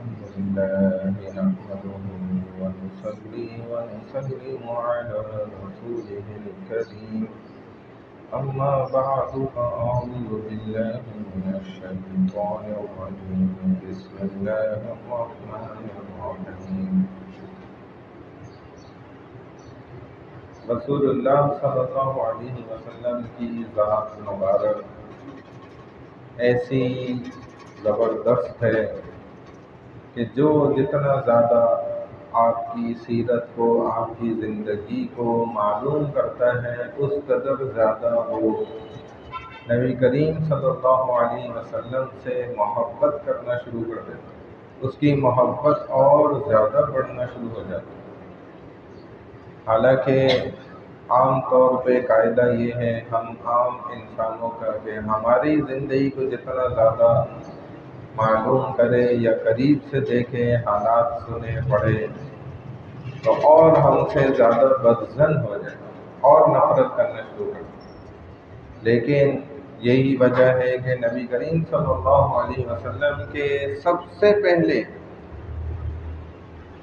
الحمد لله نحمده ونصلي ونسلم على رسوله الكريم أما بعد فأعوذ بالله من الشيطان الرجيم بسم الله الرحمن الرحيم رسول اللہ صلی اللہ علیہ وسلم کی ذات مبارک ایسی زبردست ہے کہ جو جتنا زیادہ آپ کی سیرت کو، آپ کی زندگی کو معلوم کرتا ہے، اس قدر زیادہ وہ نبی کریم صلی اللہ علیہ وسلم سے محبت کرنا شروع کر دیتا ہے، اس کی محبت اور زیادہ بڑھنا شروع ہو جاتی ہے۔ حالانکہ عام طور پہ قاعدہ یہ ہے ہم عام انسانوں کا کہ ہماری زندگی کو جتنا زیادہ معلوم کرے یا قریب سے دیکھے، حالات سنے پڑھے، تو اور ہم سے زیادہ بدظن ہو جائے اور نفرت کرنا شروع کر دیں۔ لیکن یہی وجہ ہے کہ نبی کریم صلی اللہ علیہ وسلم کے سب سے پہلے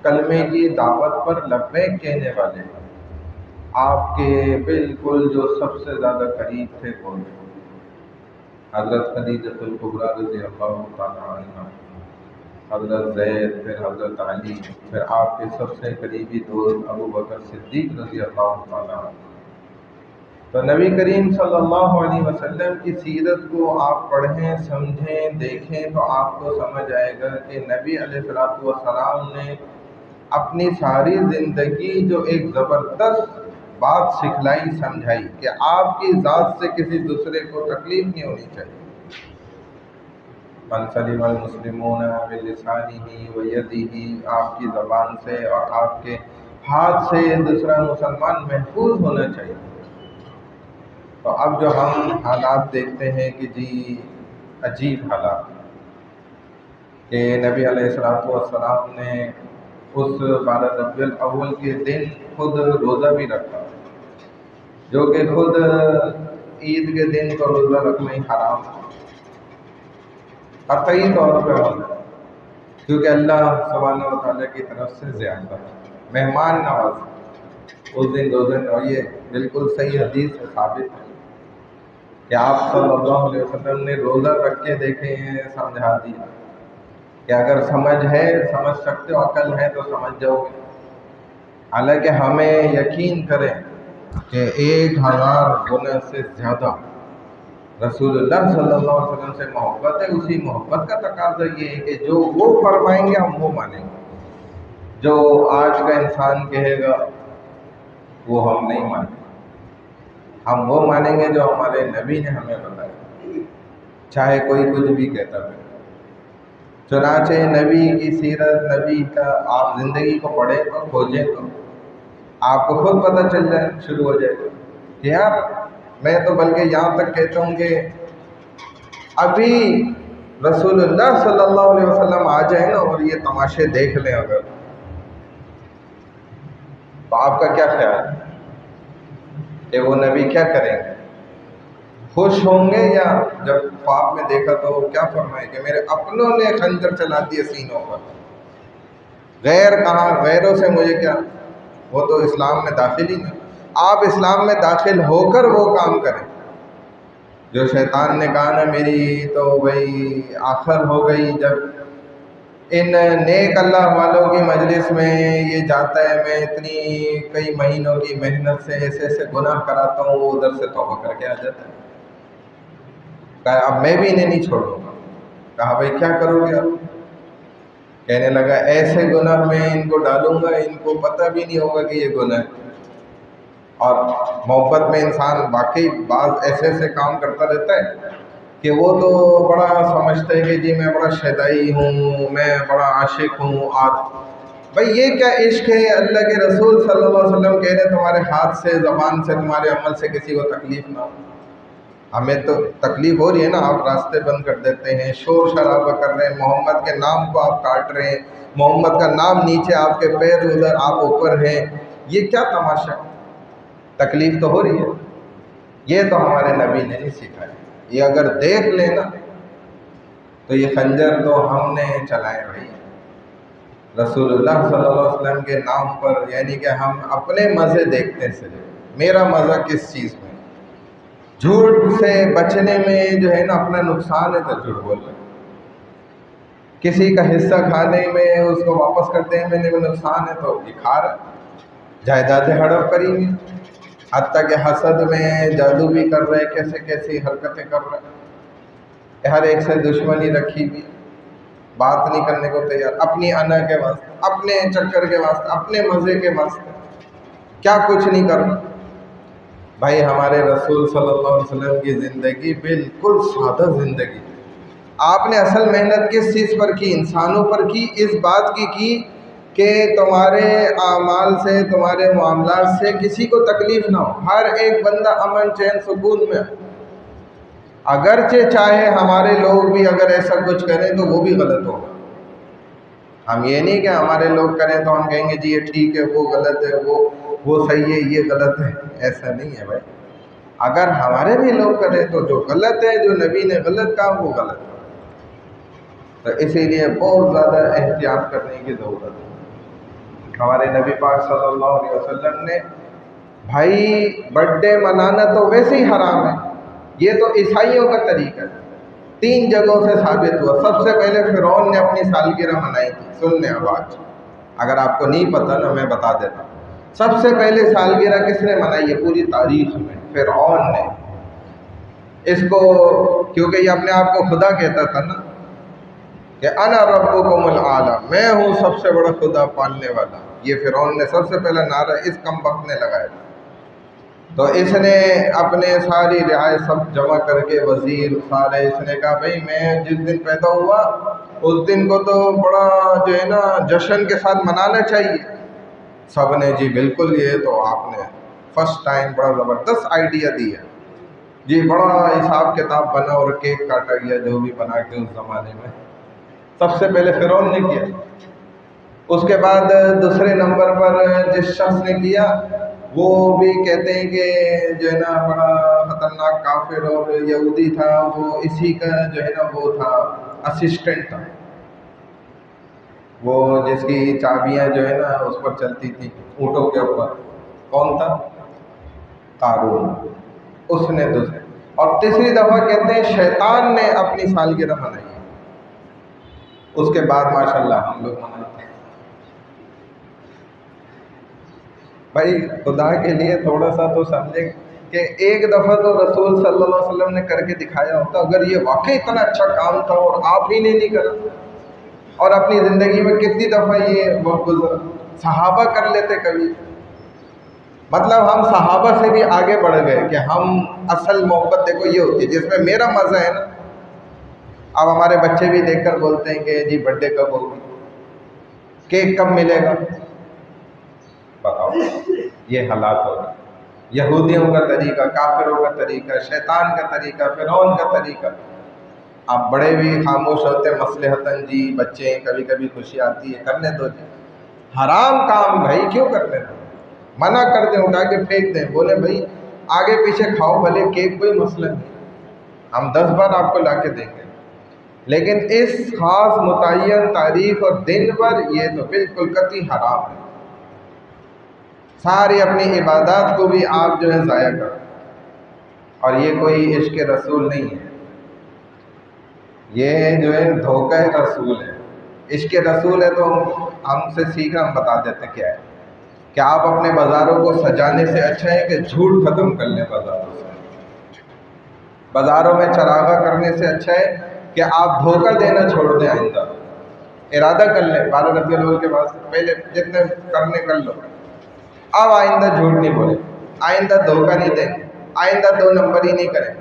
کلمے کی دعوت پر لبیک کہنے والے آپ کے بالکل جو سب سے زیادہ قریب تھے وہ حضرت خدیجہ الکبریٰ رضی اللہ تعالیٰ عنہ، حضرت زید، پھر حضرت علی، پھر آپ کے سب سے قریبی دوست ابو بکر صدیق رضی اللہ تعالیٰ عنہ۔ تو نبی کریم صلی اللہ علیہ وسلم کی سیرت کو آپ پڑھیں، سمجھیں، دیکھیں تو آپ کو سمجھ آئے گا کہ نبی علیہ السلام نے اپنی ساری زندگی جو ایک زبردست بات سکھلائی، سمجھائی کہ آپ کی ذات سے کسی دوسرے کو تکلیف نہیں ہونی چاہیے۔ من سلم المسلمون بلسانہ ویدہ، آپ کی زبان سے اور آپ کے ہاتھ سے دوسرا مسلمان محفوظ ہونا چاہیے۔ تو اب جو ہم حالات دیکھتے ہیں کہ جی عجیب حالات، کہ نبی علیہ السلام نے اس 12 ربیع الاول کے دن خود روزہ بھی رکھا، جو کہ خود عید کے دن کو روزہ رکھنا ہی حرام ہے، قطعی طور پہ ہونا، کیونکہ اللہ سبحانہ و تعالیٰ کی طرف سے زیادہ مہمان نواز اس دن روزہ رکھیے۔ بالکل صحیح حدیث سے ثابت ہے کہ آپ صلی اللہ علیہ وسلم نے روزہ رکھ کے دیکھے ہیں، سمجھا دیا کہ اگر سمجھ ہے، سمجھ سکتے ہو، عقل ہے تو سمجھ جاؤ گے۔ حالانکہ ہمیں یقین کریں کہ 1000 گنا سے زیادہ رسول اللہ صلی اللہ علیہ وسلم سے محبت ہے۔ اسی محبت کا تقاضا یہ ہے کہ جو وہ فرمائیں گے ہم وہ مانیں گے، جو آج کا انسان کہے گا وہ ہم نہیں مانیں گے، ہم وہ مانیں گے جو ہمارے نبی نے ہمیں بتایا، چاہے کوئی کچھ بھی کہتا ہے۔ چنانچہ نبی کی سیرت، نبی کا آپ زندگی کو پڑھیں تو کھوجیں تو آپ کو خود پتہ چل جائے، شروع ہو جائے کہ یار میں تو بلکہ یہاں تک کہتا ہوں کہ ابھی رسول اللہ صلی اللہ علیہ وسلم آ جائیں نا اور یہ تماشے دیکھ لیں اگر، تو آپ کا کیا خیال ہے کہ وہ نبی کیا کریں گے؟ خوش ہوں گے؟ یا جب خواب میں دیکھا تو کیا فرمائے کہ میرے اپنوں نے خنجر چلا دیے سینوں پر، غیر کہاں، غیروں سے مجھے کیا، وہ تو اسلام میں داخل ہی نہیں۔ آپ اسلام میں داخل ہو کر وہ کام کریں جو شیطان نے کہا نا میری تو بھائی آخر ہو گئی جب ان نیک اللہ والوں کی مجلس میں یہ جاتا ہے، میں اتنی کئی مہینوں کی محنت سے ایسے ایسے گناہ کراتا ہوں، وہ ادھر سے توبہ کر کے آ جاتا ہے۔ کہا اب میں بھی انہیں نہیں چھوڑوں گا۔ کہا بھائی کیا کرو گے آپ؟ کہنے لگا ایسے گناہ میں ان کو ڈالوں گا ان کو پتہ بھی نہیں ہوگا کہ یہ گناہ ہے۔ اور محبت میں انسان واقعی بعض ایسے ایسے کام کرتا رہتا ہے کہ وہ تو بڑا سمجھتا ہے کہ جی میں بڑا شیدائی ہوں، میں بڑا عاشق ہوں۔ اور بھائی یہ کیا عشق ہے؟ اللہ کے رسول صلی اللہ علیہ وسلم کہہ رہے تمہارے ہاتھ سے، زبان سے، تمہارے عمل سے کسی کو تکلیف نہ ہو۔ ہمیں تو تکلیف ہو رہی ہے نا، آپ راستے بند کر دیتے ہیں، شور شرابہ کر رہے ہیں، محمد کے نام کو آپ کاٹ رہے ہیں، محمد کا نام نیچے، آپ کے پیر ادھر، آپ اوپر ہیں، یہ کیا تماشا؟ تکلیف تو ہو رہی ہے۔ یہ تو ہمارے نبی نے نہیں سکھایا۔ یہ اگر دیکھ لینا تو یہ خنجر تو ہم نے چلائے بھائی، रसूलुल्लाह सल्लल्लाहु अलैहि वसल्लम के नाम पर, यानी कि हम अपने मज़े देखते से, मेरा मज़ा किस चीज़ में, झूठ से बचने में जो है ना अपना नुकसान है तो झूठ बोल रहे, किसी का हिस्सा खाने में उसको वापस करते हैं मैंने में नुकसान है तो ये खा रहा, जायदादें हड़प करेंगे, हत्ता के हसद में जादू भी कर रहे, कैसे कैसी हरकतें कर रहे, हर एक से दुश्मनी रखी हुई, बात नहीं करने को तैयार, अपनी अना के वास्ते, अपने चक्कर के वास्ते, अपने मज़े के वास्ते, क्या कुछ नहीं करना। भाई हमारे रसूल सल्लल्लाहु अलैहि वसल्लम की ज़िंदगी बिल्कुल सादा ज़िंदगी। आपने असल मेहनत किस चीज़ पर की? इंसानों पर की, इस बात की कि तुम्हारे आमाल से, तुम्हारे मामलात से किसी को तकलीफ़ ना हो, हर एक बंदा अमन चैन सुकून में। अगरचे चाहे हमारे लोग भी अगर ऐसा कुछ करें तो वो भी गलत होगा। हम ये नहीं कि हमारे लोग करें तो हम कहेंगे जी ये ठीक है, वो गलत है, वो सही है, ये गलत है, ऐसा नहीं है भाई। अगर हमारे भी लोग करें तो जो गलत है, जो नबी ने गलत कहा वो गलत है, तो इसीलिए बहुत ज़्यादा एहतियात करने की ज़रूरत है। हमारे नबी पाक सल्लल्लाहु अलैहि वसल्लम ने, भाई बर्थडे मनाना तो वैसे ही हराम है, ये तो ईसाइयों का तरीका है, 3 जगहों से साबित हुआ। सबसे पहले फ़िरौन ने अपनी सालगिरह मनाई थी, सुन लें आवाज़, अगर आपको नहीं पता ना मैं बता देता हूँ। सबसे पहले सालगिरह किसने मनाई है पूरी तारीख में? फ़िरौन ने। इसको क्योंकि ये अपने आप को खुदा कहता था ना कि अना रब्बुकुमुल आला, मैं हूँ सबसे बड़ा खुदा पालने वाला, ये फ़िरौन ने सबसे पहला नारा इस कमबख्त ने लगाया था। तो इसने अपने सारी रियायत सब जमा करके, वज़ीर सारे, इसने कहा भाई मैं जिस दिन पैदा हुआ उस दिन को तो बड़ा जो है ना जश्न के साथ मनाना चाहिए। सब ने जी बिल्कुल, ये तो आपने फर्स्ट टाइम बड़ा ज़बरदस्त आइडिया दिया जी, बड़ा हिसाब किताब बना और केक काटा गया, जो भी बना के उस ज़माने में सबसे पहले फ़िरौन ने किया। उसके बाद दूसरे नंबर पर जिस शख्स ने किया वो भी कहते हैं कि जो है ना बड़ा ख़तरनाक काफिर और यहूदी था, वो इसी का जो है ना वो था असिस्टेंट था, वो जिसकी चाबियां जो है ना उस पर चलती थी ऊँटों के ऊपर। कौन था? कारून। उसने दूसरे, और तीसरी दफ़ा कहते हैं शैतान ने अपनी सालगिरह मनाई। उसके बाद माशाल्लाह हम लोग मनाते हैं। भाई खुदा के लिए थोड़ा सा तो समझें कि एक दफ़ा तो रसूल सल्लल्लाहु अलैहि वसल्लम ने करके दिखाया होता, अगर ये वाकई इतना अच्छा काम था और आप ही ने नहीं करा। और अपनी ज़िंदगी में कितनी दफ़ा ये वक्त गुजरा, सहाबा कर लेते कभी, मतलब हम सहाबा से भी आगे बढ़ गए कि हम असल मोहब्बत देखो ये होती है जिसमें मेरा मज़ा है ना। अब हमारे बच्चे भी देखकर बोलते हैं कि जी बर्थडे कब होगी, केक कब मिलेगा, बताओ ये हालात होगा। यहूदियों का तरीका, काफिरों का तरीका, शैतान का तरीका, फ़िरौन का तरीका। आप बड़े भी खामोश होते, मसलहतन जी, बच्चे कभी कभी खुशी आती है, करने दो जी, हराम काम भाई क्यों करने दो, मना कर दें, उठा के फेंक दें, बोले भाई आगे पीछे खाओ भले केक, कोई मसला नहीं, हम 10 बार आपको ला के देंगे, लेकिन इस खास मुतय्यन तारीख और दिन पर ये तो बिल्कुल कतई हराम है। सारी अपनी इबादत को भी आप जो है ज़ाया करो, और ये कोई इश्क रसूल नहीं है, ये जो है धोखा रसूल है। इश्क रसूल है तो हमसे सीखना, हम बता देते क्या है कि आप अपने बाज़ारों को सजाने से अच्छा है कि झूठ ख़त्म कर लें बाज़ारों से, बाज़ारों में चरागा करने से अच्छा है कि आप धोखा देना छोड़ दें। आइंदा इरादा कर लें 12 रबीउल अव्वल के बाद पहले जितने करने कर लो, अब आइंदा झूठ नहीं बोले, आइंदा धोखा नहीं देंगे, आइंदा 2 नंबर ही नहीं करें,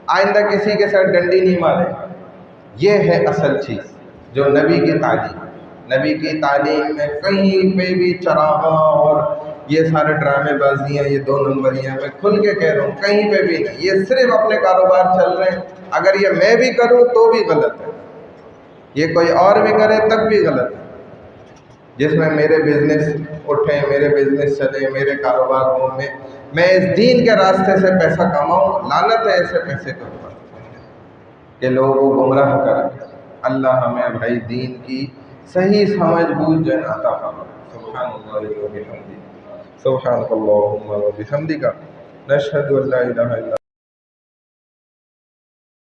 आइंदा किसी के साथ डंडी नहीं मारें। ये है असल चीज़ जो नबी की तालीम, नबी की तालीम में कहीं पे भी चरागा और ये सारे ड्रामेबाजियाँ, ये 2 नंबरियाँ, मैं खुल के कह रहा हूँ कहीं पे भी नहीं। ये सिर्फ अपने कारोबार चल रहे हैं, अगर ये मैं भी करूँ तो भी गलत है, ये कोई और भी करे तब भी गलत है। जिसमें मेरे बिज़नेस उठे, मेरे बिज़नेस चले, मेरे कारोबार हो, मैं इस दीन के रास्ते से पैसा कमाऊँ, लानत है ऐसे पैसे के ऊपर कि लोगों को गुमराह करें। अल्लाह हमें भाई दीन की صحیح سمجھ بوجھ جو ہے نا عطا فرما. سبحان اللہ و بحمدہ، سبحانک اللہم و بحمدک، نشہد ان لا الہ الا